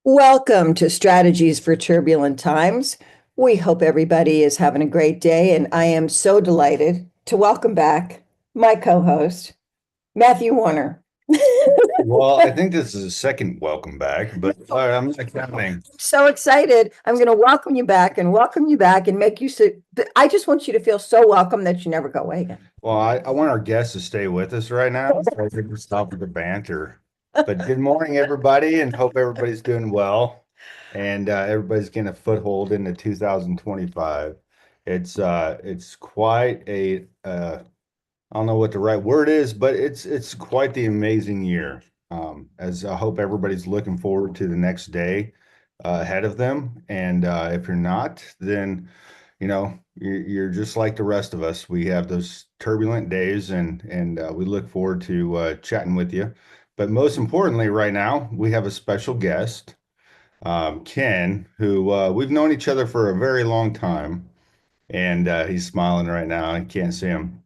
Welcome to Strategies for Turbulent Times. We hope everybody is having a great day, and I am so delighted to welcome back my co-host, Matthew Warner. Well, I think this is a second welcome back, but I'm not counting. So excited. I'm going to welcome you back and welcome you back and make you so. I just want you to feel so welcome that you never go away again. Well, I want our guests to stay with us right now, so I think we'll stop with the banter. But good morning, everybody, and hope everybody's doing well, and everybody's getting a foothold into 2025. It's quite a I don't know what the right word is, but it's quite the amazing year. As I hope everybody's looking forward to the next day ahead of them. And if you're not, then you're just like the rest of us. We have those turbulent days, and we look forward to chatting with you. But most importantly, right now we have a special guest, Ken, who we've known each other for a very long time, and he's smiling right now. I can't see him.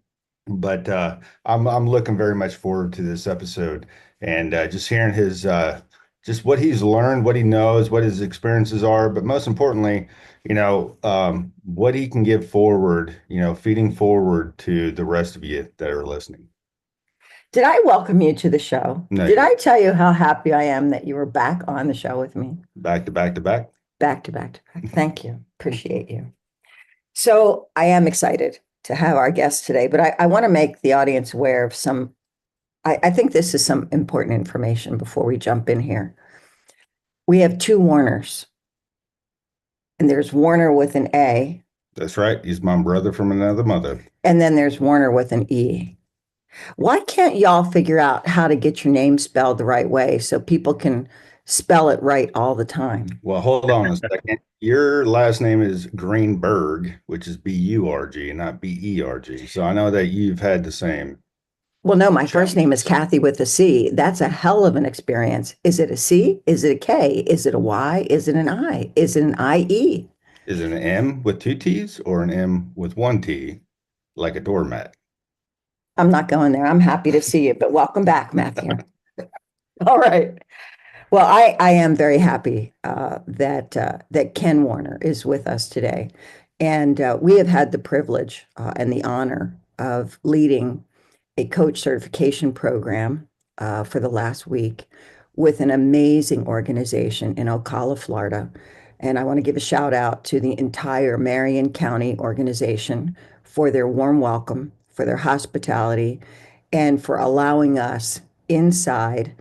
But I'm looking very much forward to this episode and just hearing his just what he's learned, what he knows, what his experiences are, but most importantly, what he can give forward, feeding forward to the rest of you that are listening. Did I welcome you to the show? No, Did I tell you how happy I am that you were back on the show with me? back to back to back. Back to back to back. Thank you. Appreciate you. So I am excited to have our guest today, but I want to make the audience aware of some, I think this is some important information before we jump in here. We have two Warners, and there's Warner with an A, That's right. He's my brother from another mother. and then there's Warner with an E. Why can't y'all figure out how to get your name spelled the right way so people can spell it right all the time? Well, hold on a second. Your last name is Greenberg, which is B-U-R-G, not B-E-R-G. So I know that you've had the same. Well, no, my first name is Kathy with a C. That's a hell of an experience. Is it a C? Is it a K? Is it a Y? Is it an I? Is it an IE? Is it an M with two T's or an M with one T, like a doormat? I'm not going there. I'm happy to see you, but welcome back, Matthew. All right. Well, I am very happy that Ken Warner is with us today, and we have had the privilege and the honor of leading a coach certification program for the last week with an amazing organization in Ocala, Florida. And I want to give a shout out to the entire Marion County organization for their warm welcome, for their hospitality, and for allowing us inside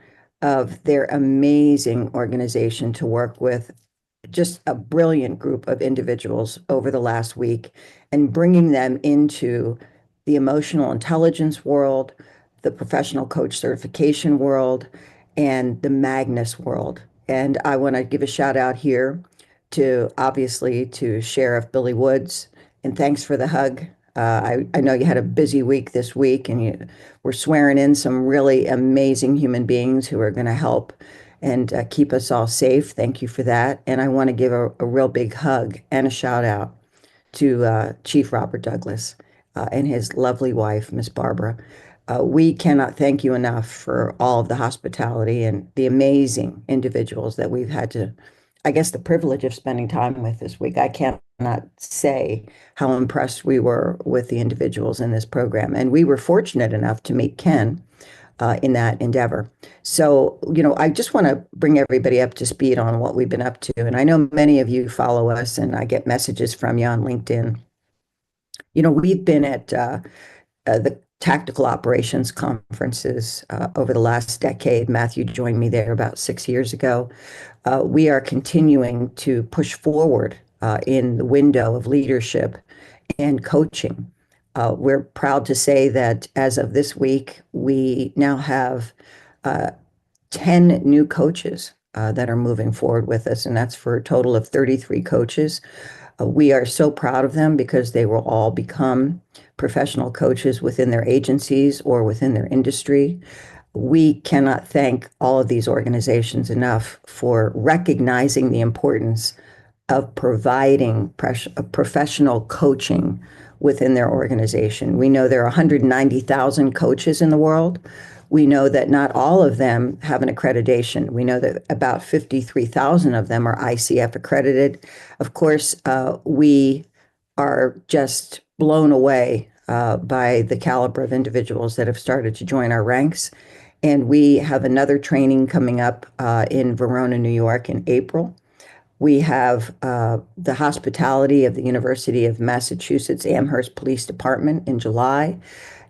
of their amazing organization to work with just a brilliant group of individuals over the last week and bringing them into the emotional intelligence world, the professional coach certification world, and the Magnus world. And I want to give a shout out here to obviously to Sheriff Billy Woods, and thanks for the hug. I know you had a busy week this week, and you were swearing in some really amazing human beings who are going to help and keep us all safe. Thank you for that. And I want to give a real big hug and a shout out to Chief Robert Douglas and his lovely wife, Miss Barbara. We cannot thank you enough for all of the hospitality and the amazing individuals that we've had to, I guess, the privilege of spending time with this week. I cannot say how impressed we were with the individuals in this program. And we were fortunate enough to meet Ken in that endeavor. So, I just want to bring everybody up to speed on what we've been up to. And I know many of you follow us, and I get messages from you on LinkedIn. We've been at the tactical operations conferences over the last decade. Matthew joined me there about 6 years ago. We are continuing to push forward in the window of leadership and coaching. We're proud to say that as of this week, we now have 10 new coaches that are moving forward with us, and that's for a total of 33 coaches. We are so proud of them because they will all become professional coaches within their agencies or within their industry. We cannot thank all of these organizations enough for recognizing the importance of providing professional coaching within their organization. We know there are 190,000 coaches in the world. We know that not all of them have an accreditation. We know that about 53,000 of them are ICF accredited. Of course, we are just blown away by the caliber of individuals that have started to join our ranks. And we have another training coming up in Verona, New York in April. We have the hospitality of the University of Massachusetts Amherst Police Department in July.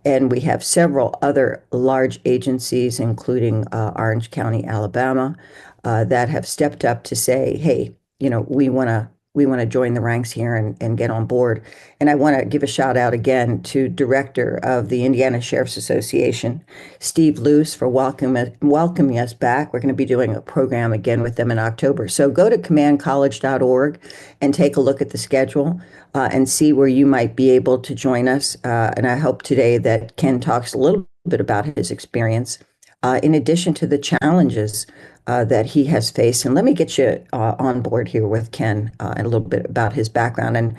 And we have several other large agencies, including Orange County, Alabama, that have stepped up to say, hey, we want to join the ranks here and get on board. And I want to give a shout out again to Director of the Indiana Sheriff's Association, Steve Luce, for welcoming us back. We're going to be doing a program again with them in October. So go to commandcollege.org and take a look at the schedule and see where you might be able to join us. And I hope today that Ken talks a little bit about his experience, in addition to the challenges that he has faced. And let me get you on board here with Ken and a little bit about his background. And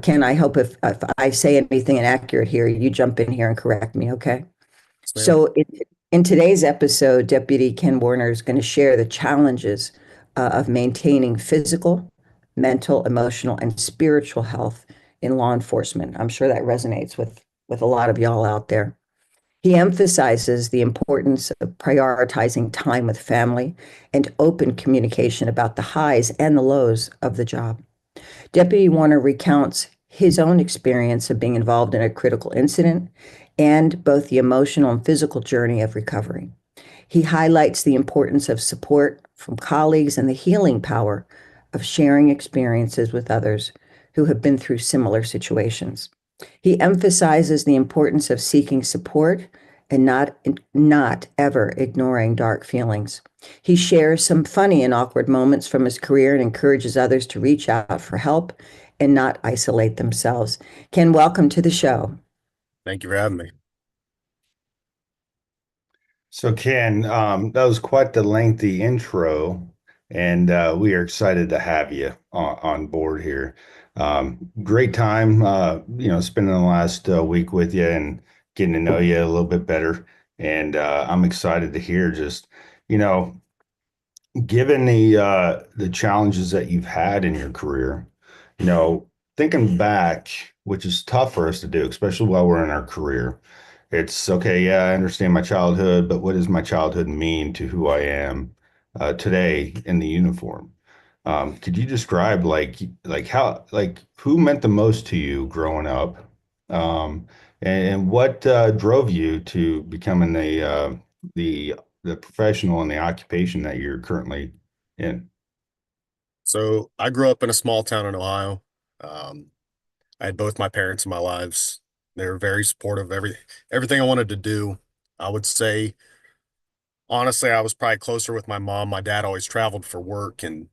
Ken, I hope if I say anything inaccurate here, you jump in here and correct me, okay? Yes, ma'am. So in today's episode, Deputy Ken Warner is going to share the challenges of maintaining physical, mental, emotional, and spiritual health in law enforcement. I'm sure that resonates with a lot of y'all out there. He emphasizes the importance of prioritizing time with family and open communication about the highs and the lows of the job. Deputy Warner recounts his own experience of being involved in a critical incident and both the emotional and physical journey of recovery. He highlights the importance of support from colleagues and the healing power of sharing experiences with others who have been through similar situations. He emphasizes the importance of seeking support and not ever ignoring dark feelings. He shares some funny and awkward moments from his career and encourages others to reach out for help and not isolate themselves. Ken, welcome to the show. Thank you for having me. So Ken, that was quite the lengthy intro, and we are excited to have you on board here. Great time, spending the last week with you and getting to know you a little bit better. And I'm excited to hear just, you know, given the challenges that you've had in your career, you know, thinking back, which is tough for us to do, especially while we're in our career. It's okay, yeah, I understand my childhood, but what does my childhood mean to who I am today in the uniform? Could you describe like how like who meant the most to you growing up, and what drove you to becoming the the professional and the occupation that you're currently in? So I grew up in a small town in Ohio. Um, I had both my parents in my lives. They were very supportive of everything I wanted to do. I would say, honestly, I was probably closer with my mom. My dad always traveled for work, and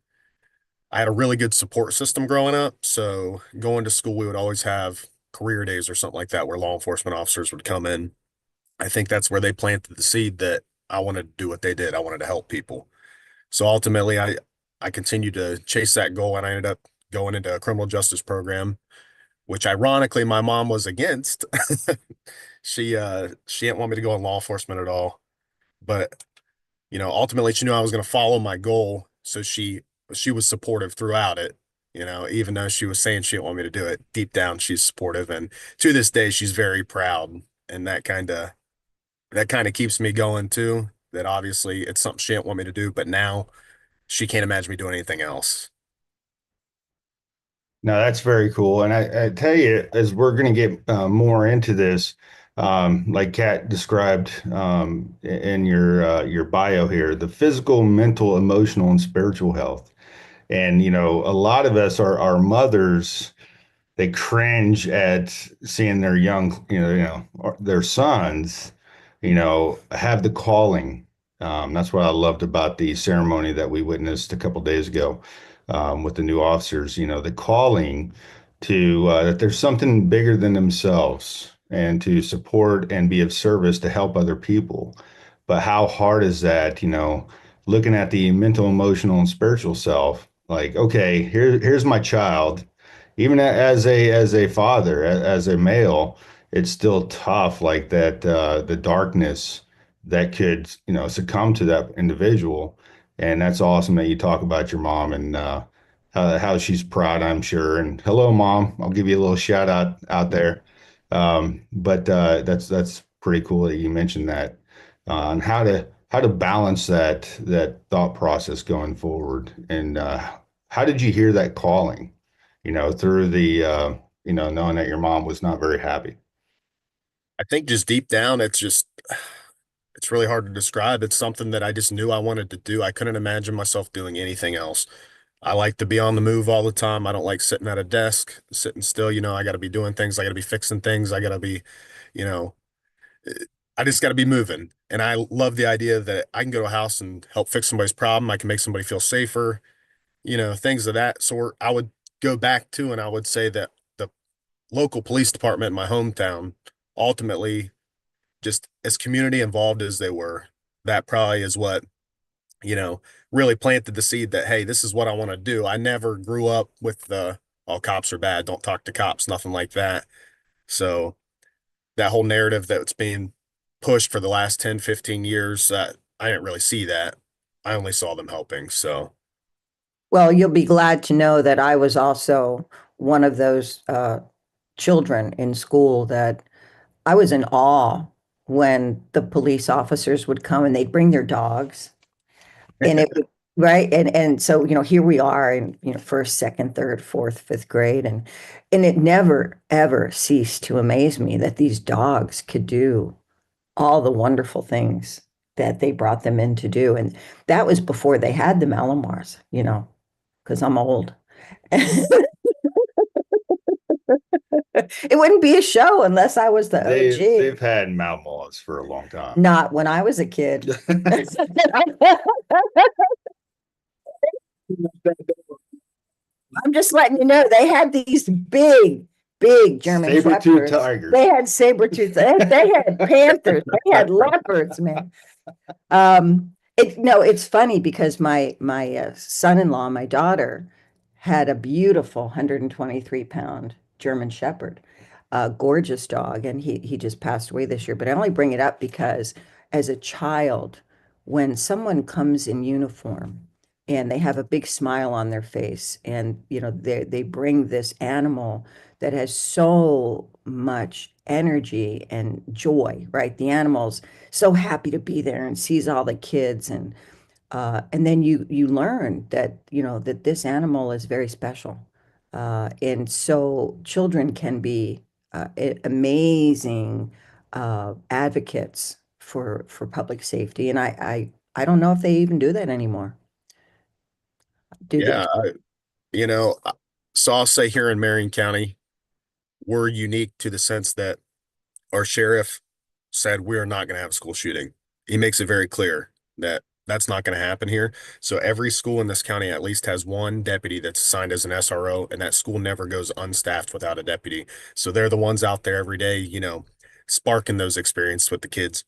I had a really good support system growing up. So going to school, we would always have career days or something like that where law enforcement officers would come in. I think that's where they planted the seed that I wanted to do what they did. I wanted to help people. So ultimately, I continued to chase that goal, and I ended up going into a criminal justice program, which ironically my mom was against. She didn't want me to go in law enforcement at all, but ultimately she knew I was going to follow my goal, so she was supportive throughout it. Even though she was saying she didn't want me to do it, deep down she's supportive, and to this day she's very proud, and that kind of keeps me going too. That obviously it's something she didn't want me to do, but now she can't imagine me doing anything else. No, that's very cool. And I tell you, as we're going to get more into this, like Kat described in your bio here, the physical, mental, emotional, and spiritual health. And a lot of us are our mothers. They cringe at seeing their young, their sons, have the calling. That's what I loved about the ceremony that we witnessed a couple days ago with the new officers. The calling to that there's something bigger than themselves and to support and be of service to help other people. But how hard is that? Looking at the mental, emotional, and spiritual self. Like, okay, here's my child even as a father, as a male, it's still tough like that, the darkness that could, succumb to that individual. And that's awesome that you talk about your mom and how she's proud, I'm sure. And hello, mom. I'll give you a little shout out there. But that's pretty cool that you mentioned that on how to balance that thought process going forward. And how did you hear that calling? Through the knowing that your mom was not very happy. I think just deep down, it's really hard to describe. It's something that I just knew I wanted to do. I couldn't imagine myself doing anything else. I like to be on the move all the time. I don't like sitting at a desk, sitting still. I got to be doing things. I got to be fixing things. I got to be, you know, I just got to be moving. And I love the idea that I can go to a house and help fix somebody's problem. I can make somebody feel safer, things of that sort. I would go back to, and I would say that the local police department in my hometown ultimately, just as community involved as they were, that probably is what, you know, really planted the seed that, hey, this is what I want to do. I never grew up with the, all cops are bad, don't talk to cops, nothing like that. So that whole narrative that's being pushed for the last 10, 15 years, I didn't really see that. I only saw them helping. So Well, you'll be glad to know that I was also one of those children in school that I was in awe when the police officers would come and they'd bring their dogs. And it would, right. And so, here we are in, first, second, third, fourth, fifth grade. And it never, ever ceased to amaze me that these dogs could do all the wonderful things that they brought them in to do. And that was before they had the Malamars, because I'm old. It wouldn't be a show unless I was the They've OG. had Malmots for a long time. Not when I was a kid. I'm just letting you know they had these big, big German Saber-tooth shepherds. tigers. They had saber-tooth. They had panthers. They had leopards, man. It's funny because my son-in-law, my daughter, had a beautiful 123-pound German Shepherd, a gorgeous dog, and he just passed away this year. But I only bring it up because as a child, when someone comes in uniform and they have a big smile on their face, and they bring this animal that has so much energy and joy, right? The animal's so happy to be there and sees all the kids, and then you learn that that this animal is very special, and so children can be amazing advocates for public safety, and I don't know if they even do that anymore. Do they? yeah, you know, uh, so I'll say here in Marion County, we're unique to the sense that our sheriff said we're not going to have a school shooting. He makes it very clear that that's not going to happen here. So every school in this county at least has one deputy that's assigned as an SRO, and that school never goes unstaffed without a deputy. So they're the ones out there every day, sparking those experiences with the kids.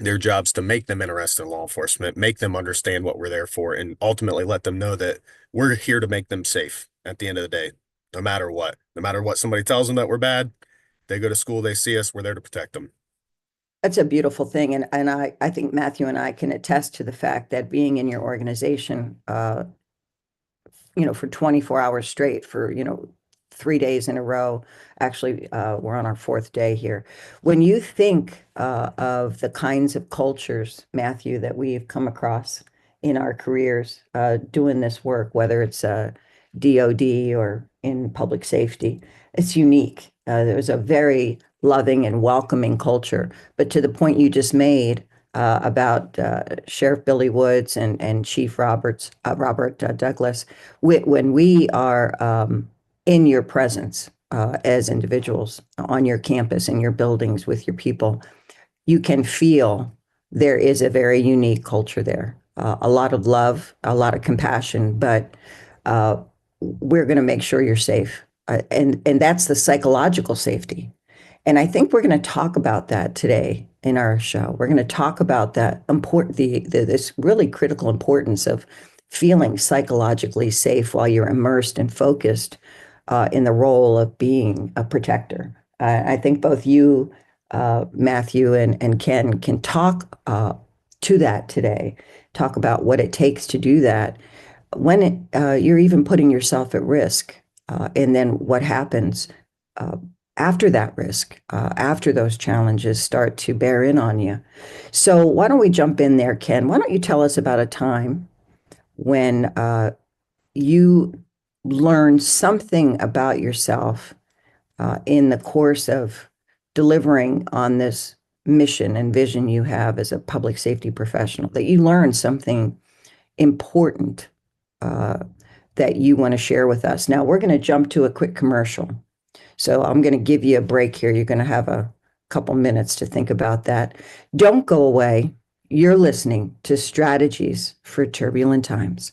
Their job's to make them interested in law enforcement, make them understand what we're there for, and ultimately let them know that we're here to make them safe at the end of the day, no matter what. No matter what somebody tells them that we're bad, they go to school, they see us, we're there to protect them. That's a beautiful thing, and I think Matthew and I can attest to the fact that being in your organization, for 24 hours straight for, 3 days in a row. Actually, we're on our fourth day here. When you think of the kinds of cultures, Matthew, that we've come across in our careers doing this work, whether it's DOD or in public safety, it's unique. There's a very loving and welcoming culture. But to the point you just made, about Sheriff Billy Woods and Chief Robert Douglas, when we are in your presence as individuals on your campus, in your buildings, with your people, you can feel there is a very unique culture there. A lot of love, a lot of compassion, but uh, we're going to make sure you're safe. And that's the psychological safety. And I think we're going to talk about that today in our show. We're going to talk about that important, this really critical importance of feeling psychologically safe while you're immersed and focused in the role of being a protector. I think both you, Matthew and Ken can talk to that today, talk about what it takes to do that when you're even putting yourself at risk, and then what happens uh, after that risk, after those challenges start to bear in on you. So why don't we jump in there, Ken? Why don't you tell us about a time when you learned something about yourself in the course of delivering on this mission and vision you have as a public safety professional, that you learned something important uh, that you want to share with us. Now, we're going to jump to a quick commercial. So I'm going to give you a break here. You're going to have a couple minutes to think about that. Don't go away. You're listening to Strategies for Turbulent Times.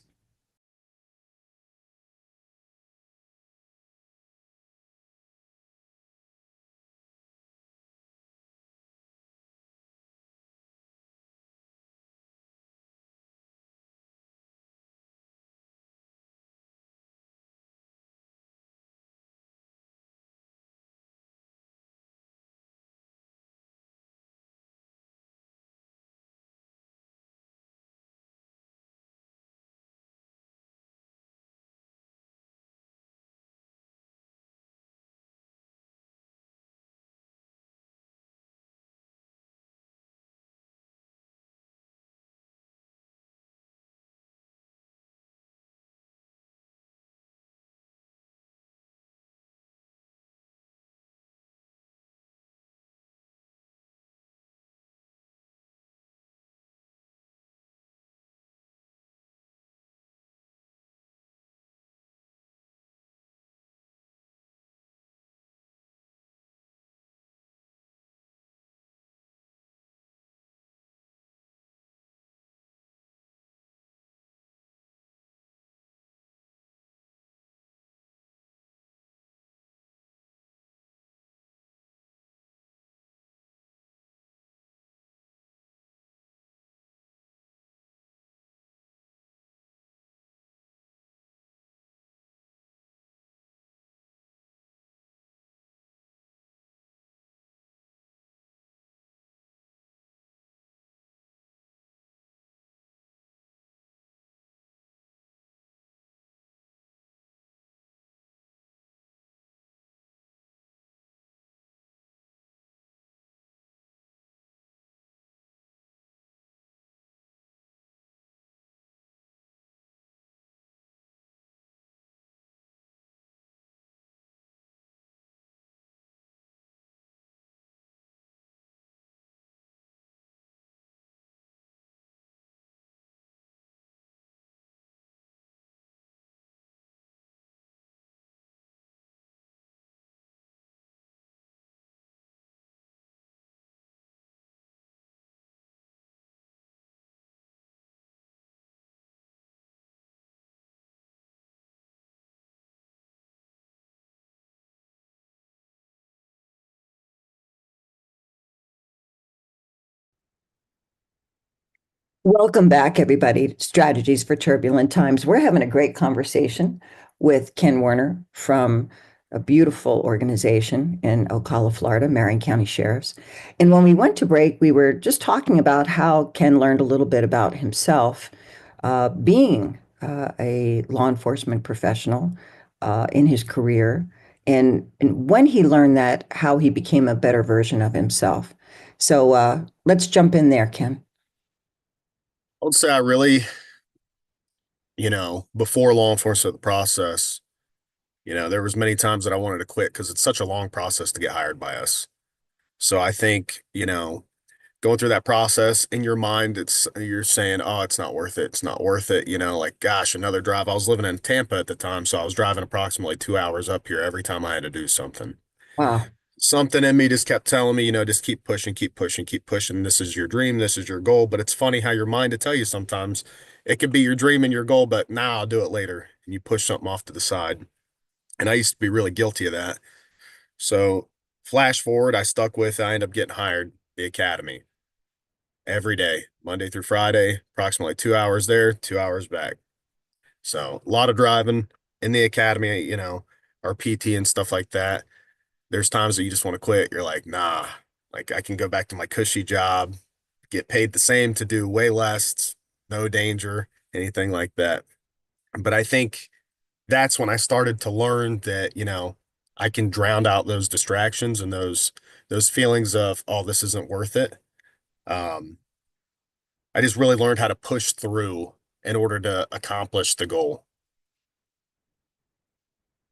Welcome back, everybody. Strategies for Turbulent Times. We're having a great conversation with Ken Werner from a beautiful organization in Ocala, Florida, Marion County Sheriffs. And when we went to break, we were just talking about how Ken learned a little bit about himself, being a law enforcement professional in his career, and when he learned that, how he became a better version of himself. So let's jump in there, Ken. I would say I really, before law enforcement process, there was many times that I wanted to quit because it's such a long process to get hired by us. So I think, going through that process in your mind, you're saying, oh, it's not worth it. It's not worth it. Like, gosh, another drive. I was living in Tampa at the time, so I was driving approximately 2 hours up here every time I had to do something. Wow. Something in me just kept telling me, just keep pushing, keep pushing, keep pushing. This is your dream. This is your goal. But it's funny how your mind to tell you sometimes it could be your dream and your goal, but now I'll do it later. And you push something off to the side. And I used to be really guilty of that. So flash forward, I stuck with, I ended up getting hired the academy every day, Monday through Friday, approximately 2 hours there, 2 hours back. So a lot of driving in the academy, our PT and stuff like that. There's times that you just want to quit. You're like, nah, Like I can go back to my cushy job, get paid the same to do way less, no danger, anything like that. But I think that's when I started to learn that, I can drown out those distractions and those feelings of, oh, this isn't worth it. Um, I just really learned how to push through in order to accomplish the goal.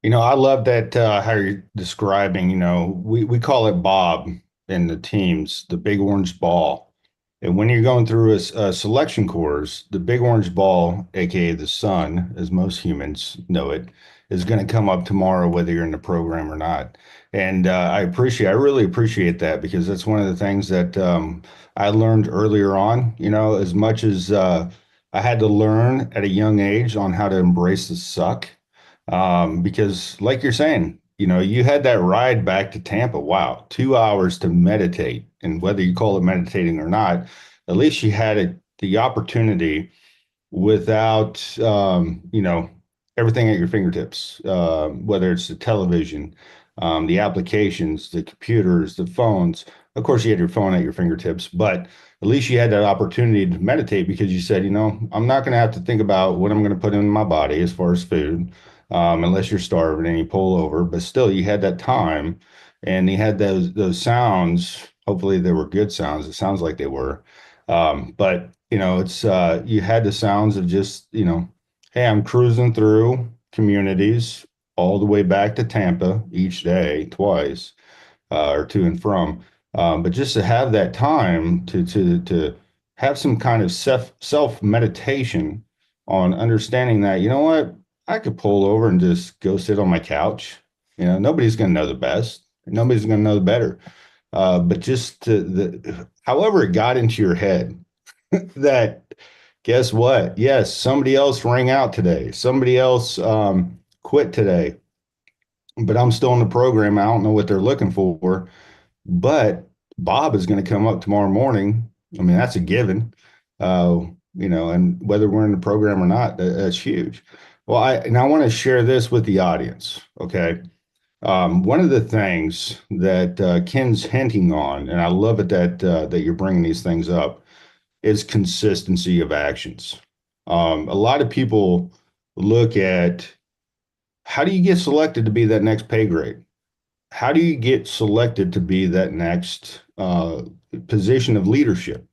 I love that how you're describing, we call it Bob in the teams, the big orange ball. And when you're going through a selection course, the big orange ball, aka the sun, as most humans know it, is going to come up tomorrow, whether you're in the program or not. And I really appreciate that because that's one of the things that I learned earlier on. As much as I had to learn at a young age on how to embrace the suck, because like you're saying, you had that ride back to Tampa. Wow, 2 hours to meditate. And whether you call it meditating or not, at least you had the opportunity without, everything at your fingertips, whether it's the television, the applications, the computers, the phones. Of course, you had your phone at your fingertips, but at least you had that opportunity to meditate because you said, I'm not going to have to think about what I'm going to put in my body as far as food, unless you're starving and you pull over. But still, you had that time, and you had those sounds. Hopefully, they were good sounds. It sounds like they were. But it's you had the sounds of just, hey, I'm cruising through communities all the way back to Tampa each day, twice, or to and from. But just to have that time to have some kind of self meditation on understanding that, you know what, I could pull over and just go sit on my couch. Nobody's going to know the best. Nobody's going to know the better. But just however it got into your head that guess what? Yes, somebody else rang out today. Somebody else quit today, but I'm still in the program. I don't know what they're looking for, but Bob is going to come up tomorrow morning. I mean, that's a given. And whether we're in the program or not, that's huge. Well, I want to share this with the audience. Okay. One of the things that Ken's hinting on, and I love it that you're bringing these things up, is consistency of actions. A lot of people look at how do you get selected to be that next pay grade? How do you get selected to be that next position of leadership?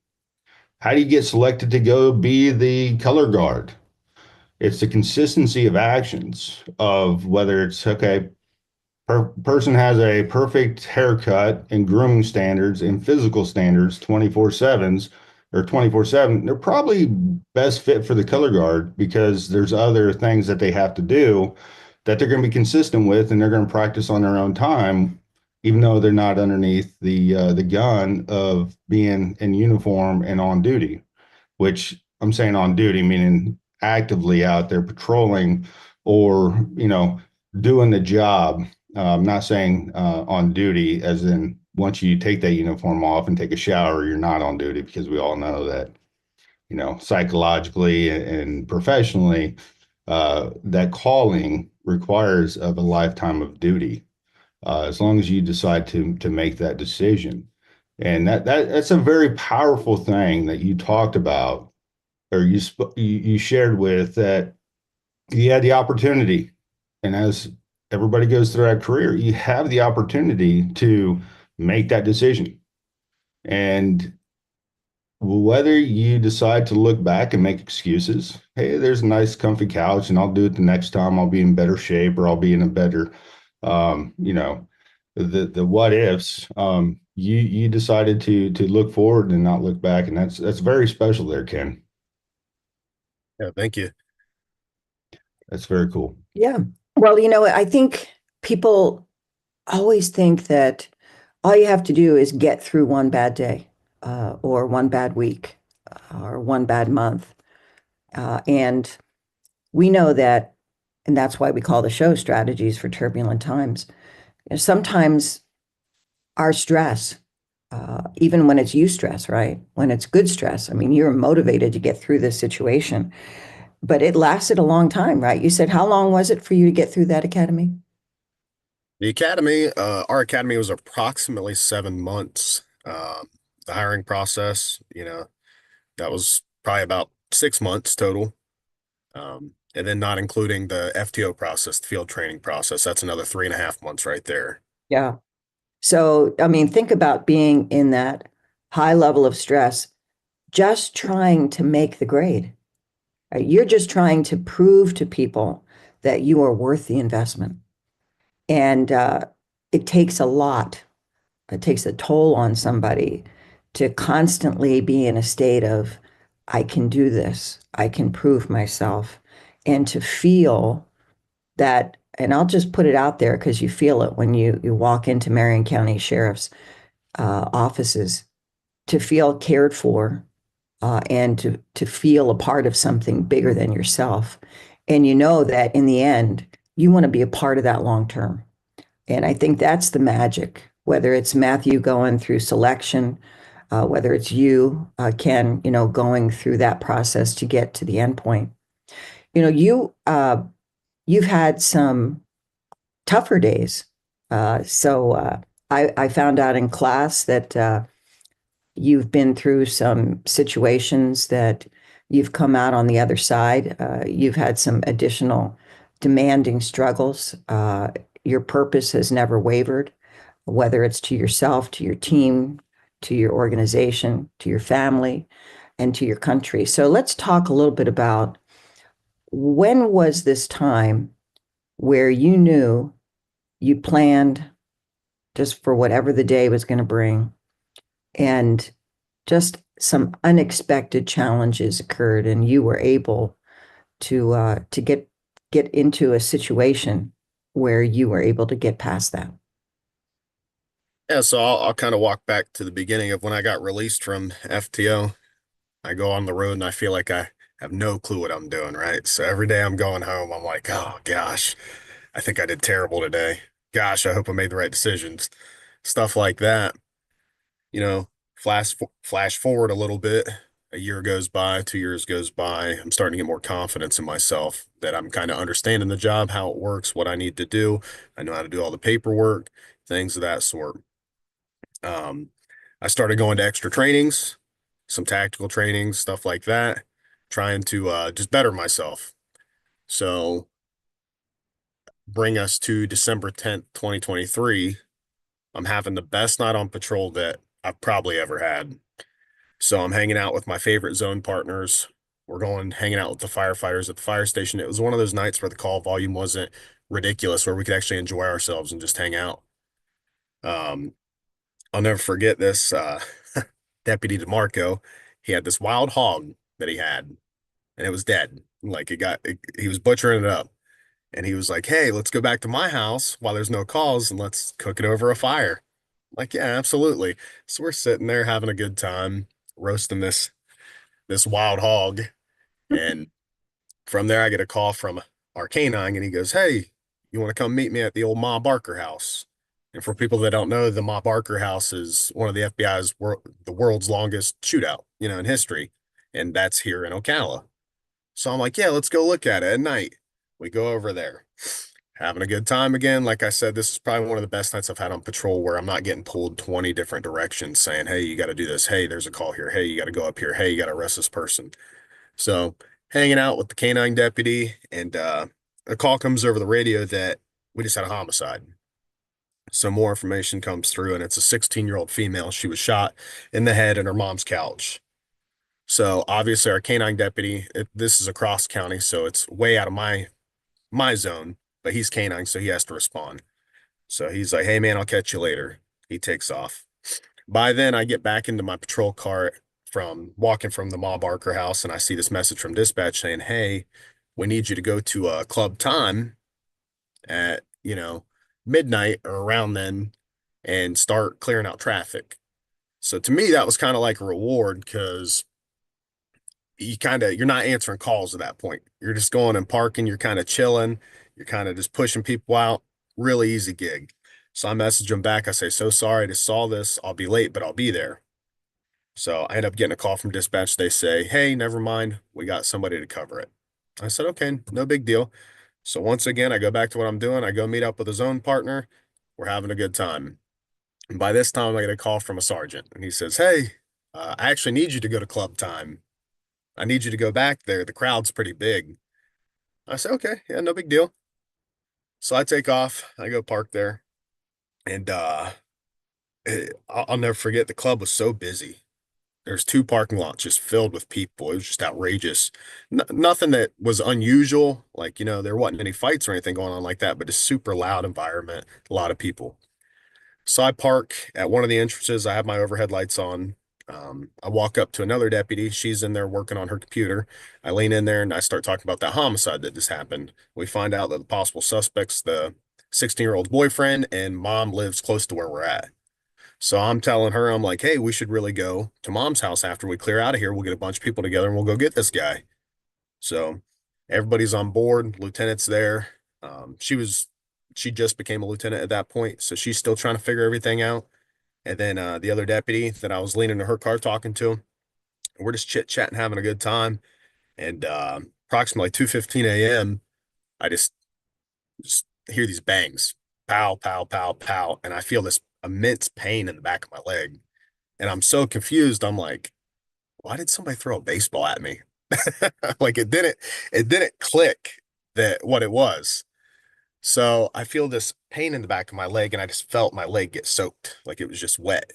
How do you get selected to go be the color guard? It's the consistency of actions of whether it's okay, person has a perfect haircut and grooming standards and physical standards 24/7s or 24/7, they're probably best fit for the color guard because there's other things that they have to do that they're going to be consistent with and they're going to practice on their own time, even though they're not underneath the gun of being in uniform and on duty, which I'm saying on duty, meaning actively out there patrolling or, doing the job. I'm not saying on duty, as in once you take that uniform off and take a shower, you're not on duty because we all know that, psychologically and professionally, that calling requires of a lifetime of duty. As long as you decide to make that decision, and that's a very powerful thing that you talked about, or you shared with that you had the opportunity, and as everybody goes through that career, you have the opportunity to make that decision. And whether you decide to look back and make excuses, hey, there's a nice comfy couch and I'll do it the next time, I'll be in better shape or I'll be in a better, um, you know, the what ifs, you decided to look forward and not look back. And that's very special there, Ken. Yeah, thank you. That's very cool. Yeah. Well, I think people always think that all you have to do is get through one bad day, or one bad week, or one bad month. And we know that, and that's why we call the show Strategies for Turbulent Times. Sometimes our stress, even when it's eustress, right? When it's good stress, I mean, you're motivated to get through this situation, but it lasted a long time, right? You said, how long was it for you to get through that academy? The academy, our academy was approximately 7 months. Um, the hiring process, that was probably about 6 months total. And then not including the FTO process, the field training process, that's another 3.5 months right there. Yeah. So, I mean, think about being in that high level of stress, just trying to make the grade. Right? You're just trying to prove to people that you are worth the investment. And it takes a lot. It takes a toll on somebody to constantly be in a state of, I can do this, I can prove myself, and to feel that, and I'll just put it out there because you feel it when you walk into Marion County Sheriff's offices, to feel cared for and to feel a part of something bigger than yourself. And you know that in the end, you want to be a part of that long term. And I think that's the magic, whether it's Matthew going through selection, whether it's you, Ken, going through that process to get to the end point. You've had some tougher days. So I found out in class that you've been through some situations that you've come out on the other side. You've had some additional demanding struggles. Your purpose has never wavered, whether it's to yourself, to your team, to your organization, to your family, and to your country. So let's talk a little bit about when was this time where you knew you planned just for whatever the day was going to bring, and just some unexpected challenges occurred, and you were able to get into a situation where you were able to get past that. Yeah, so I'll kind of walk back to the beginning of when I got released from FTO. I go on the road and I feel like I have no clue what I'm doing, right? So every day I'm going home, I'm like, oh gosh, I think I did terrible today. Gosh, I hope I made the right decisions. Stuff like that. You know, flash forward a little bit. A year goes by, 2 years goes by. I'm starting to get more confidence in myself that I'm kind of understanding the job, how it works, what I need to do. I know how to do all the paperwork, things of that sort. Um, I started going to extra trainings, some tactical trainings, stuff like that, trying to just better myself. So bring us to December 10th, 2023. I'm having the best night on patrol that I've probably ever had. So I'm hanging out with my favorite zone partners. We're going hanging out with the firefighters at the fire station. It was one of those nights where the call volume wasn't ridiculous, where we could actually enjoy ourselves and just hang out. Um, I'll never forget this Deputy DeMarco. He had this wild hog that he had, and it was dead. Like he was butchering it up. And he was like, "Hey, let's go back to my house while there's no calls and let's cook it over a fire." Like, yeah, absolutely. So we're sitting there having a good time, roasting this wild hog. And from there, I get a call from our canine, and he goes, "Hey, you want to come meet me at the old Ma Barker house?" And for people that don't know, the Ma Barker house is one of the FBI's the world's longest shootout, in history, and that's here in Ocala. So I'm like, "Yeah, let's go look at it at night." We go over there, having a good time again. Like I said, this is probably one of the best nights I've had on patrol where I'm not getting pulled 20 different directions saying, "Hey, you got to do this. Hey, there's a call here. Hey, you got to go up here. Hey, you got to arrest this person." So hanging out with the canine deputy, and a call comes over the radio that we just had a homicide. Some more information comes through, and it's a 16-year-old female. She was shot in the head in her mom's couch. So obviously, our canine deputy, this is across county, so it's way out of my zone, but he's canine, so he has to respond. So he's like, "Hey man, I'll catch you later." He takes off. By then, I get back into my patrol car from walking from the Ma Barker house, and I see this message from dispatch saying, "Hey, we need you to go to a club time at, midnight or around then and start clearing out traffic." So to me, that was kind of like a reward because you're not answering calls at that point. You're just going and parking, you're kind of chilling, you're kind of just pushing people out. Really easy gig. So I message them back. I say, "So sorry, I just saw this. I'll be late, but I'll be there." So I end up getting a call from dispatch. They say, "Hey, never mind. We got somebody to cover it." I said, "Okay, no big deal." So once again, I go back to what I'm doing. I go meet up with a zone partner. We're having a good time. And by this time, I get a call from a sergeant, and he says, "Hey, I actually need you to go to club time. I need you to go back there. The crowd's pretty big." I say, "Okay, yeah, no big deal." So I take off. I go park there, and I'll never forget. The club was so busy. There's two parking lots just filled with people. It was just outrageous. Nothing that was unusual. Like, there wasn't any fights or anything going on like that, but a super loud environment, a lot of people. So I park at one of the entrances. I have my overhead lights on. I walk up to another deputy. She's in there working on her computer. I lean in there and I start talking about that homicide that just happened. We find out that the possible suspect's the 16-year-old boyfriend, and mom lives close to where we're at. So I'm telling her, I'm like, hey, we should really go to mom's house after we clear out of here. We'll get a bunch of people together and we'll go get this guy. So everybody's on board. Lieutenant's there. She just became a lieutenant at that point. So she's still trying to figure everything out. And then the other deputy that I was leaning to her car talking to, we're just chit chatting, having a good time. And approximately 2:15 a.m., I just hear these bangs, pow, pow, pow, pow. And I feel this immense pain in the back of my leg. And I'm so confused. I'm like, why did somebody throw a baseball at me? Like it didn't click that what it was. So I feel this pain in the back of my leg, and I just felt my leg get soaked, like it was just wet.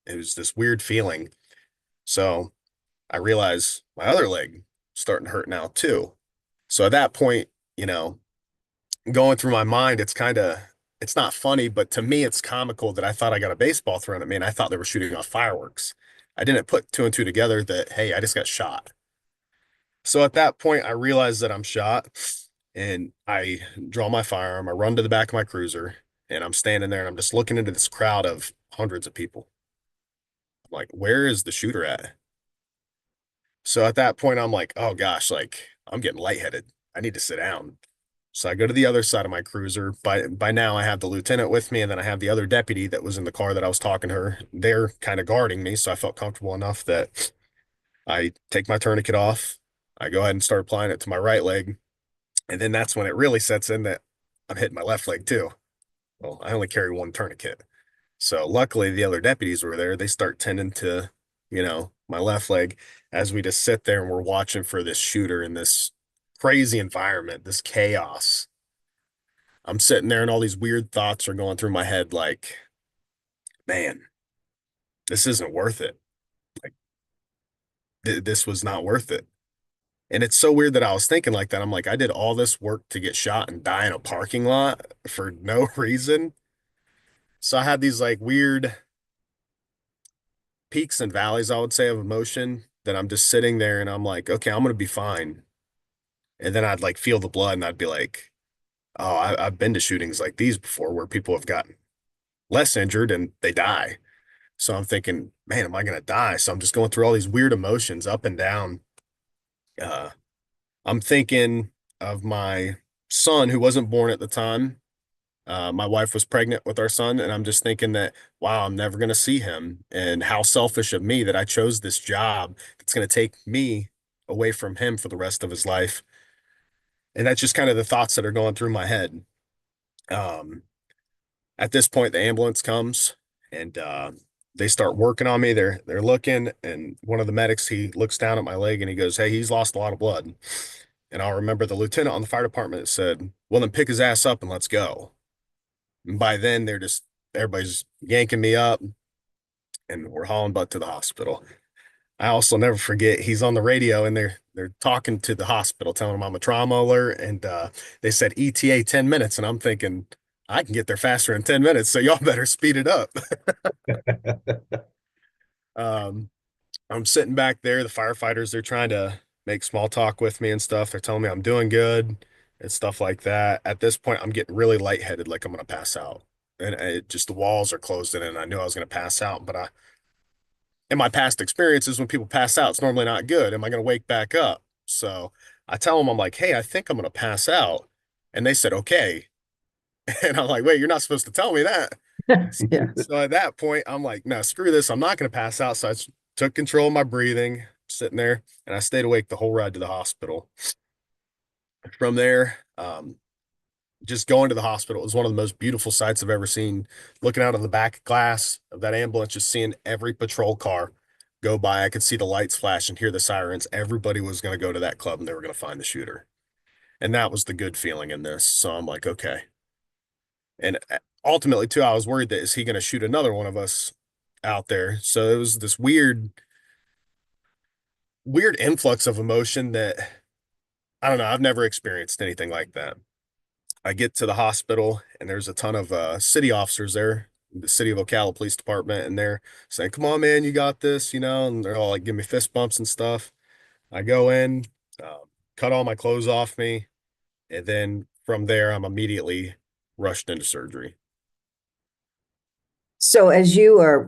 It was this weird feeling. So I realize my other leg starting to hurt now too. So at that point, you know, going through my mind, it's not funny, but to me, it's comical that I thought I got a baseball thrown at me and I thought they were shooting off fireworks. I didn't put two and two together that, hey, I just got shot. So at that point, I realize that I'm shot and I draw my firearm. I run to the back of my cruiser and I'm standing there and I'm just looking into this crowd of hundreds of people. I'm like, where is the shooter at? So at that point, I'm like, oh gosh, like I'm getting lightheaded. I need to sit down. So I go to the other side of my cruiser. By now, I have the lieutenant with me, and then I have the other deputy that was in the car that I was talking to her. They're kind of guarding me, so I felt comfortable enough that I take my tourniquet off. I go ahead and start applying it to my right leg, and then that's when it really sets in that I'm hitting my left leg too. Well, I only carry one tourniquet, so luckily the other deputies were there. They start tending to, my left leg as we just sit there and we're watching for this shooter in this crazy environment, this chaos. I'm sitting there and all these weird thoughts are going through my head like, man, this isn't worth it. Like this was not worth it. And it's so weird that I was thinking like that. I'm like, I did all this work to get shot and die in a parking lot for no reason. So I had these like weird peaks and valleys, I would say, of emotion that I'm just sitting there and I'm like, okay, I'm gonna be fine. And then I'd like feel the blood and I'd be like, oh, I've been to shootings like these before where people have gotten less injured and they die. So I'm thinking, man, am I gonna die? So I'm just going through all these weird emotions up and down. Uh, I'm thinking of my son who wasn't born at the time. My wife was pregnant with our son, and I'm just thinking that, wow, I'm never gonna see him, and how selfish of me that I chose this job that's gonna take me away from him for the rest of his life. And that's just kind of the thoughts that are going through my head. Um, at this point, the ambulance comes and they start working on me. They're looking, and one of the medics, he looks down at my leg and he goes, "Hey, he's lost a lot of blood." And I'll remember the lieutenant on the fire department said, "Well, then pick his ass up and let's go." And by then, everybody's yanking me up and we're hauling butt to the hospital. I also never forget, he's on the radio and they're talking to the hospital, telling them I'm a trauma alert, and they said ETA 10 minutes, and I'm thinking I can get there faster in 10 minutes, so y'all better speed it up. Um, I'm sitting back there, the firefighters, they're trying to make small talk with me and stuff. They're telling me I'm doing good and stuff like that. At this point, I'm getting really lightheaded, like I'm gonna pass out. And it just the walls are closing in, and I knew I was gonna pass out, but in my past experiences, when people pass out, it's normally not good. Am I going to wake back up? So I tell them, I'm like, hey, I think I'm going to pass out. And they said, okay. And I'm like, wait, you're not supposed to tell me that. Yeah. So at that point, I'm like, no, screw this. I'm not going to pass out. So took control of my breathing, sitting there, and I stayed awake the whole ride to the hospital. From there, just going to the hospital was one of the most beautiful sights I've ever seen. Looking out of the back glass of that ambulance, just seeing every patrol car go by. I could see the lights flash and hear the sirens. Everybody was going to go to that club and they were going to find the shooter. And that was the good feeling in this. So I'm like, okay. And ultimately, too, I was worried that is he going to shoot another one of us out there? So it was this weird influx of emotion that I don't know. I've never experienced anything like that. I get to the hospital and there's a ton of city officers there, the city of Ocala Police Department, and they're saying, "Come on, man, you got this," and they're all like giving me fist bumps and stuff. I go in, cut all my clothes off me, and then from there, I'm immediately rushed into surgery. So as you are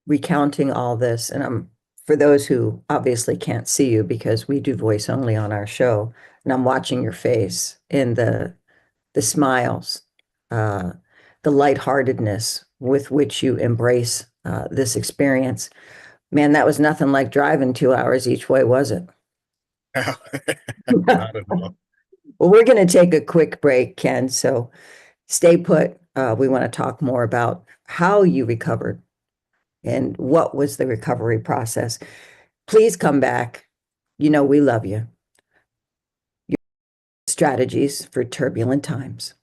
recounting all this, and for those who obviously can't see you because we do voice only on our show, and I'm watching your face and the smiles, uh, the lightheartedness with which you embrace this experience. Man, that was nothing like driving 2 hours each way, was it? Not at all. Well, we're going to take a quick break, Ken. So stay put. We want to talk more about how you recovered and what was the recovery process. Please come back. You know, we love you. Strategies for turbulent times.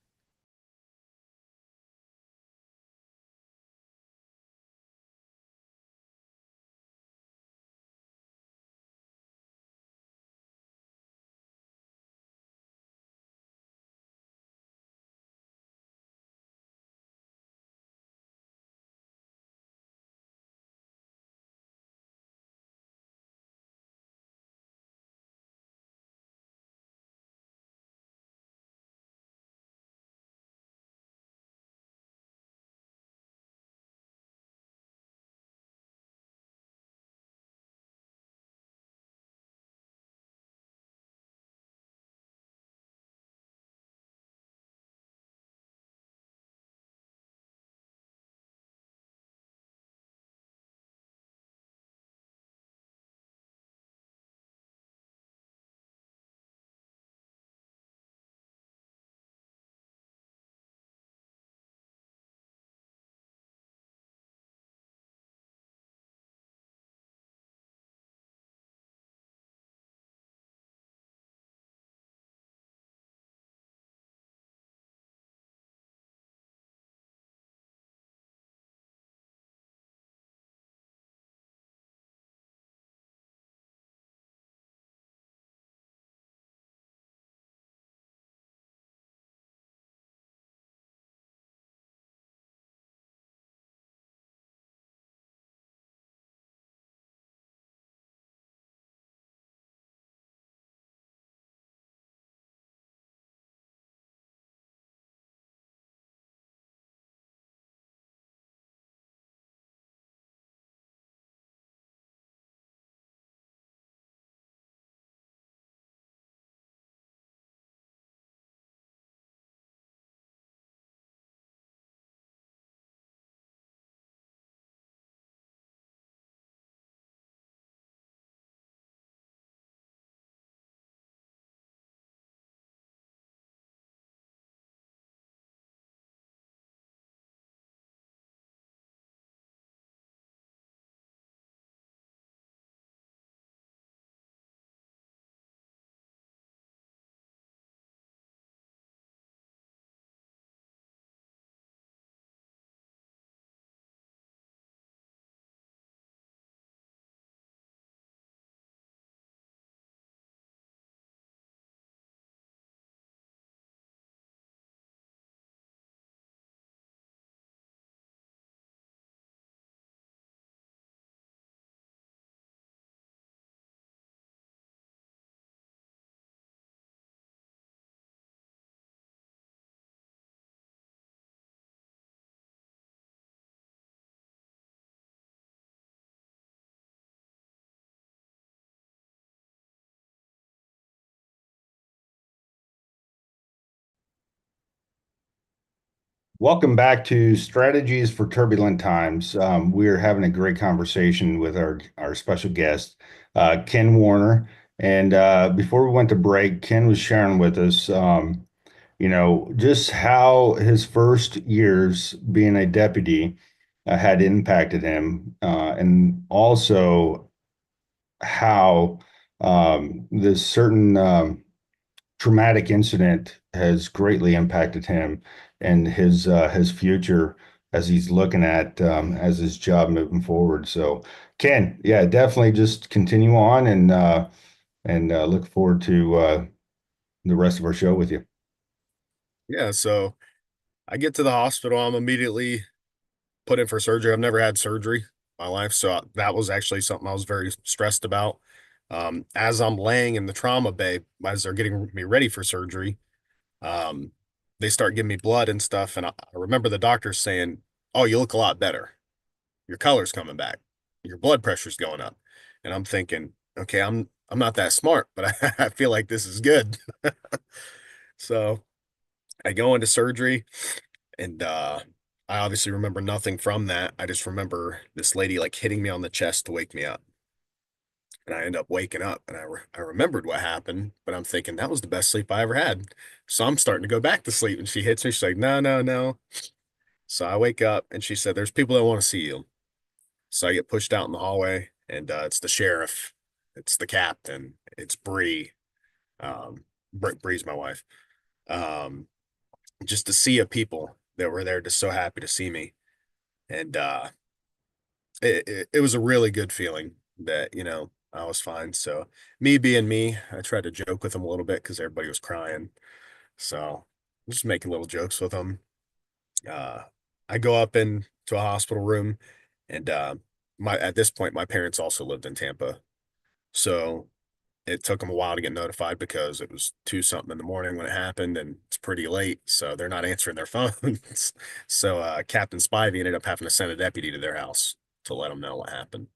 Welcome back to Strategies for Turbulent Times. We're having a great conversation with our special guest, Ken Warner. And before we went to break, Ken was sharing with us, just how his first years being a deputy had impacted him, and also how this certain traumatic incident has greatly impacted him and his future as he's looking at as his job moving forward. So, Ken, yeah, definitely just continue on and look forward to the rest of our show with you. Yeah, so I get to the hospital. I'm immediately put in for surgery. I've never had surgery in my life, so that was actually something I was very stressed about. As I'm laying in the trauma bay, as they're getting me ready for surgery, um, they start giving me blood and stuff. And I remember the doctor saying, "Oh, you look a lot better. Your color's coming back. Your blood pressure's going up." And I'm thinking, okay, I'm not that smart, but I feel like this is good. So I go into surgery, and I obviously remember nothing from that. I just remember this lady like hitting me on the chest to wake me up. And I end up waking up, and I remembered what happened, but I'm thinking that was the best sleep I ever had. So I'm starting to go back to sleep, and she hits me. She's like, "No, no, no." So I wake up, and she said, "There's people that want to see you." So I get pushed out in the hallway, and it's the sheriff, it's the captain, it's Bree. Bree's my wife. Um, just to see a people that were there, just so happy to see me, and it was a really good feeling that I was fine. So me being me, I tried to joke with them a little bit because everybody was crying. So just making little jokes with them. Uh, I go up into a hospital room, and my at this point my parents also lived in Tampa, so it took them a while to get notified because it was 2 something in the morning when it happened, and it's pretty late, so they're not answering their phones. So Captain Spivey ended up having to send a deputy to their house to let them know what happened.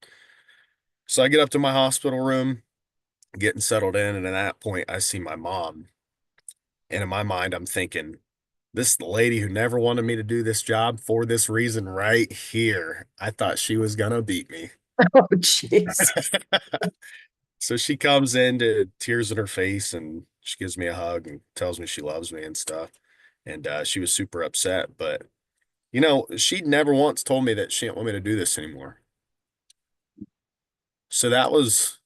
So I get up to my hospital room, getting settled in, and at that point, I see my mom. And in my mind, I'm thinking, this lady who never wanted me to do this job for this reason right here. I thought she was gonna beat me. Oh, jeez. So she comes in to tears in her face and she gives me a hug and tells me she loves me and stuff. And she was super upset, but she never once told me that she didn't want me to do this anymore. So that was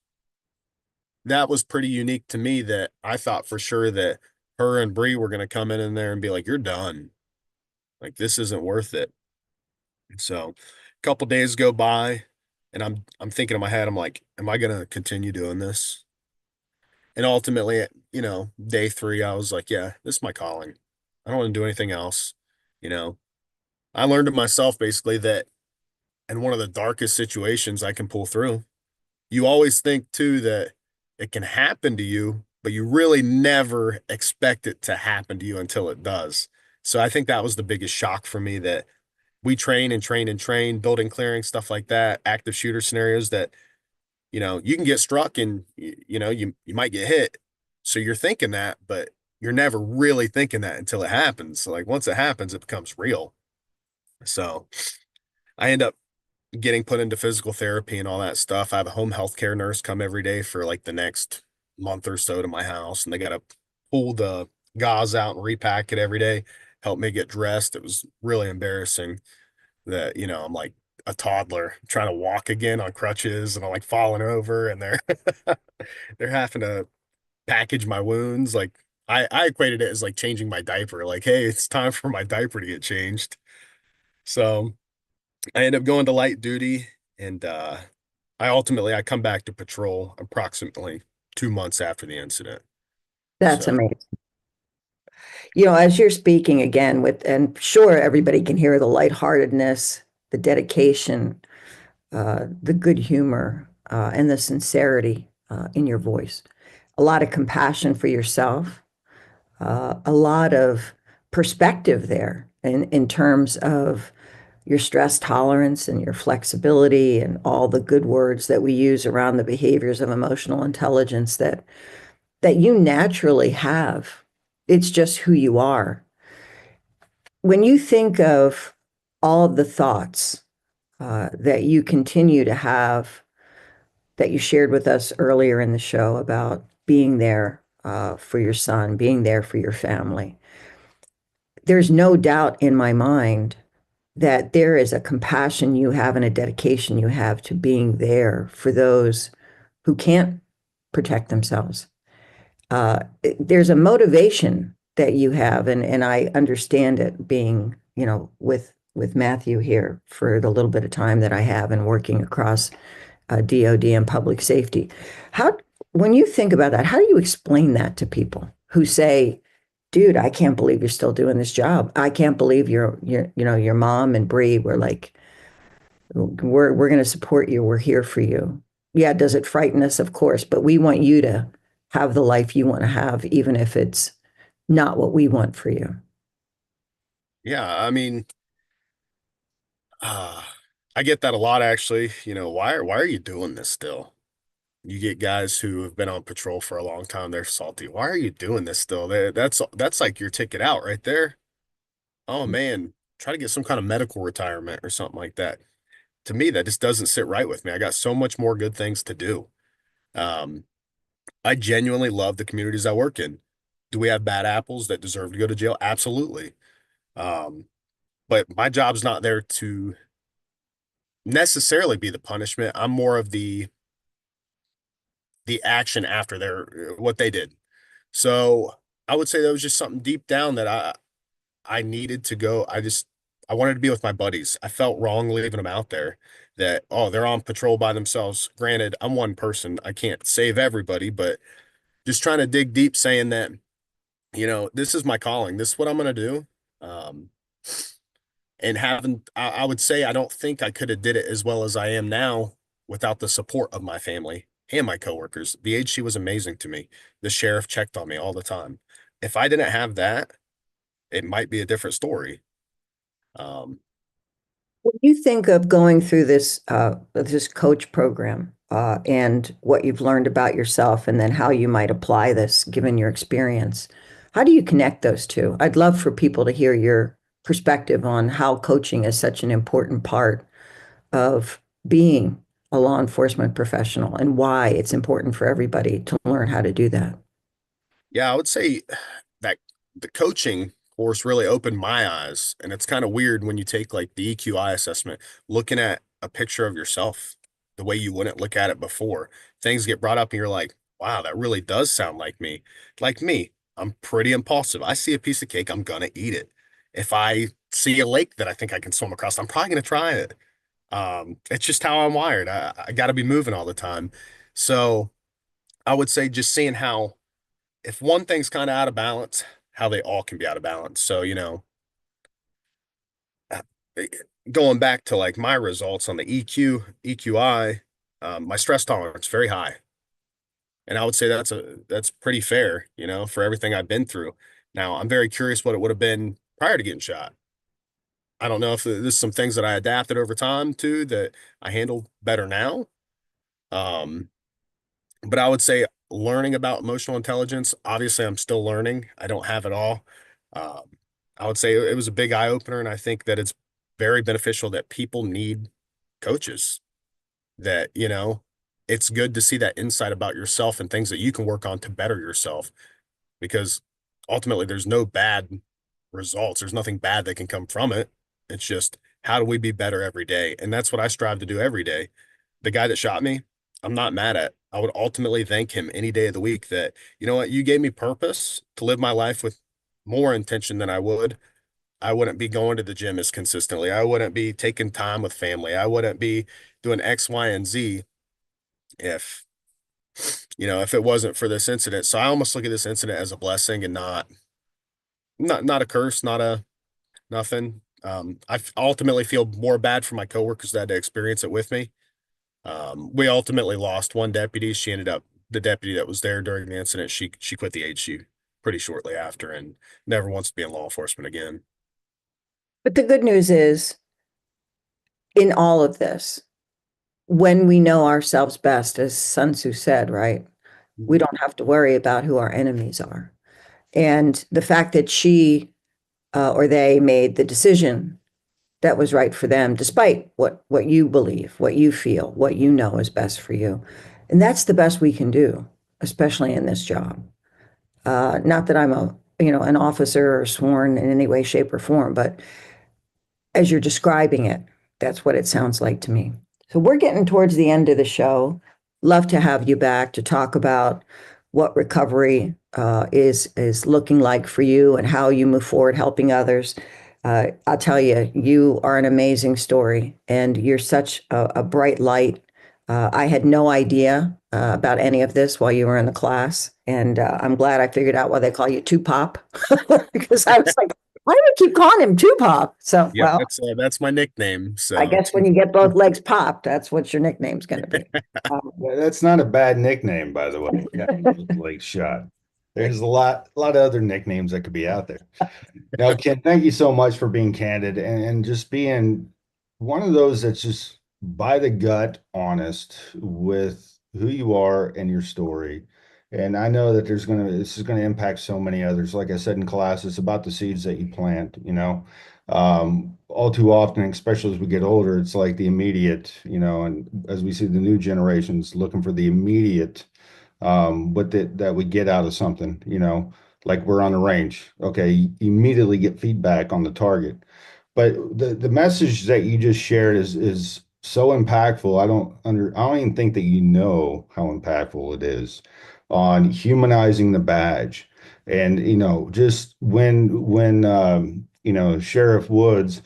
pretty unique to me, that I thought for sure that her and Bree were going to come in there and be like, "You're done. Like this isn't worth it." So a couple days go by, and I'm thinking in my head, I'm like, "Am I going to continue doing this?" And ultimately, day 3, I was like, "Yeah, this is my calling. I don't want to do anything else." You know, I learned to myself basically that in one of the darkest situations I can pull through. You always think too that it can happen to you, but you really never expect it to happen to you until it does. So I think that was the biggest shock for me, that we train and train and train, building clearing, stuff like that, active shooter scenarios that, you can get struck and you might get hit. So you're thinking that, but you're never really thinking that until it happens. So like once it happens, it becomes real. So I end up getting put into physical therapy and all that stuff. I have a home health care nurse come every day for like the next month or so to my house, and they got to pull the gauze out and repack it every day, help me get dressed. It was really embarrassing that, I'm like a toddler trying to walk again on crutches, and I'm like falling over, and they're having to package my wounds. Like I equated it as like changing my diaper. Like, hey, it's time for my diaper to get changed. So I end up going to light duty, and I come back to patrol approximately 2 months after the incident. That's So amazing. As you're speaking again and sure, everybody can hear the lightheartedness, the dedication, the good humor, and the sincerity in your voice. A lot of compassion for yourself, a lot of perspective there in terms of your stress tolerance and your flexibility and all the good words that we use around the behaviors of emotional intelligence that you naturally have. It's just who you are. When you think of all of the thoughts that you continue to have, that you shared with us earlier in the show about being there for your son, being there for your family, there's no doubt in my mind that there is a compassion you have and a dedication you have to being there for those who can't protect themselves. There's a motivation that you have, and I understand it being, with Matthew here for the little bit of time that I have and working across DoD and public safety. How, when you think about that, how do you explain that to people who say, dude, I can't believe you're still doing this job. I can't believe your mom and Bree were like, we're going to support you. We're here for you. Yeah, does it frighten us? Of course, but we want you to have the life you want to have, even if it's not what we want for you. Yeah, I mean, uh, I get that a lot actually. Why are you doing this still? You get guys who have been on patrol for a long time, they're salty. Why are you doing this still? That's like your ticket out right there. Oh man, try to get some kind of medical retirement or something like that. To me, that just doesn't sit right with me. I got so much more good things to do. Um, I genuinely love the communities I work in. Do we have bad apples that deserve to go to jail? Absolutely. Um, but my job's not there to necessarily be the punishment. I'm more of the action after their what they did. So I would say that was just something deep down that I needed to go. I wanted to be with my buddies. I felt wrong leaving them out there. That oh, they're on patrol by themselves. Granted, I'm one person. I can't save everybody, but just trying to dig deep, saying that this is my calling. This is what I'm gonna do. Um, and I would say I don't think I could have did it as well as I am now without the support of my family and my coworkers. The aide, she was amazing to me. The sheriff checked on me all the time. If I didn't have that, it might be a different story. Um, When you think of going through this coach program and what you've learned about yourself, and then how you might apply this given your experience, how do you connect those two? I'd love for people to hear your perspective on how coaching is such an important part of being a law enforcement professional and why it's important for everybody to learn how to do that. yeah, I would say that the coaching course really opened my eyes. And it's kind of weird when you take like the EQI assessment, looking at a picture of yourself the way you wouldn't look at it before. Things get brought up and you're like, wow, that really does sound like me. Like me, I'm pretty impulsive. I see a piece of cake, I'm gonna eat it. If I see a lake that I think I can swim across, I'm probably gonna try it. It's just how I'm wired. I got to be moving all the time. So I would say just seeing how if one thing's kind of out of balance, how they all can be out of balance. So, uh, going back to like my results on the EQI, my stress tolerance very high. And I would say that's pretty fair, for everything I've been through. Now, I'm very curious what it would have been prior to getting shot. I don't know if there's some things that I adapted over time to that I handle better now. Um, but I would say learning about emotional intelligence, obviously I'm still learning. I don't have it all. Um, I would say it was a big eye opener, and I think that it's very beneficial that people need coaches, that, it's good to see that insight about yourself and things that you can work on to better yourself, because ultimately there's no bad results. There's nothing bad that can come from it. It's just how do we be better every day? And that's what I strive to do every day. The guy that shot me, I'm not mad at. I would ultimately thank him any day of the week that, you know what, you gave me purpose to live my life with more intention than I would. I wouldn't be going to the gym as consistently. I wouldn't be taking time with family. I wouldn't be doing X, Y, and Z if, if it wasn't for this incident. So I almost look at this incident as a blessing and not a curse, not a nothing. I ultimately feel more bad for my coworkers that had to experience it with me. We ultimately lost one deputy. She ended up the deputy that was there during the incident. She quit the HU pretty shortly after and never wants to be in law enforcement again. But the good news is, in all of this, when we know ourselves best, as Sun Tzu said, right, we don't have to worry about who our enemies are. And the fact that she or they made the decision that was right for them, despite what you believe, what you feel, what you know is best for you. And that's the best we can do, especially in this job. Not that I'm an officer or sworn in any way, shape, or form, but as you're describing it, that's what it sounds like to me. So we're getting towards the end of the show. Love to have you back to talk about what recovery is looking like for you and how you move forward helping others. I'll tell you, you are an amazing story, and you're such a bright light. I had no idea about any of this while you were in the class, and I'm glad I figured out why they call you Two Pop because I was like, why do we keep calling him Tupac? So, Yep, well, that's my nickname. I So guess when you get both legs popped, that's what your nickname's going to be. That's not a bad nickname, by the way. Yeah, Lake Shot. There's a lot of other nicknames that could be out there. Now, Ken, thank you so much for being candid and just being one of those that's just by the gut honest with who you are and your story. And I know that this is gonna impact so many others. Like I said in class, it's about the seeds that you plant, you know. All too often, especially as we get older, it's like the immediate, you know, and as we see the new generations looking for the immediate what that we get out of something, you know, like we're on a range. Okay, you immediately get feedback on the target. But the message that you just shared is so impactful. I don't even think that you know how impactful it is on humanizing the badge. And you know, just when you know, Sheriff Woods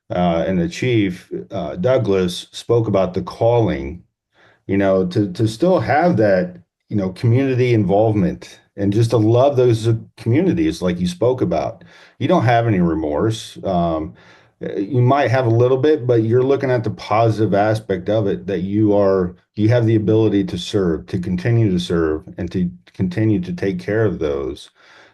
and the chief Douglas spoke about the calling, you know, to still have that, you know, community involvement and just to love those communities like you spoke about. You don't have any remorse. You might have a little bit, but you're looking at the positive aspect of it that you have the ability to serve, to continue to serve, and to continue to take care of those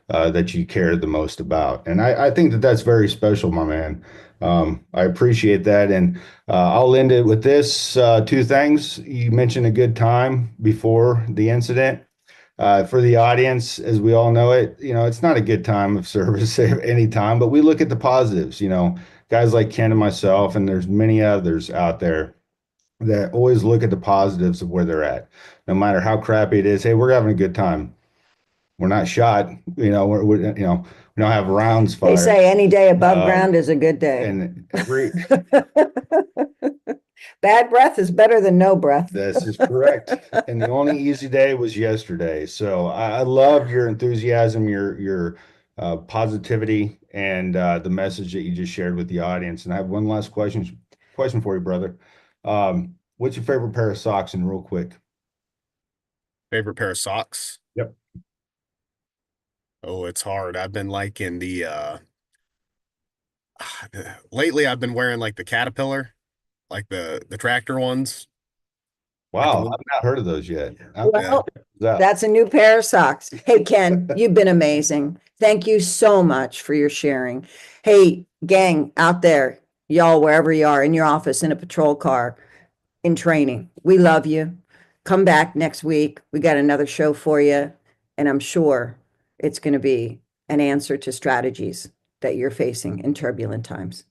that you care the most about. And I think that that's very special, my man. I appreciate that. And I'll end it with this two things. You mentioned a good time before the incident. For the audience, as we all know it, you know, it's not a good time of service at any time, but we look at the positives, you know, guys like Ken and myself, and there's many others out there that always look at the positives of where they're at, no matter how crappy it is. Hey, we're having a good time. We're not shot, you know, you know, we don't have rounds They fired. say any day above Um, ground is a good day. and every Bad breath is better than no breath. This is correct. And the only easy day was yesterday. So I love your enthusiasm, your positivity, and the message that you just shared with the audience. And I have one last question for you, brother. What's your favorite pair of socks? And real quick. favorite pair of socks. Yep. Oh, it's hard. I've been liking the lately I've been wearing like the Caterpillar, like the tractor ones. Like the Wow, little, I've not heard of those yet. Well, Yeah. that's a new pair of socks. Hey, Ken, you've been amazing. Thank you so much for your sharing. Hey, gang out there, y'all, wherever you are, in your office, in a patrol car, in training, we love you. Come back next week. We got another show for you, and I'm sure it's going to be an answer to strategies that you're facing in turbulent times.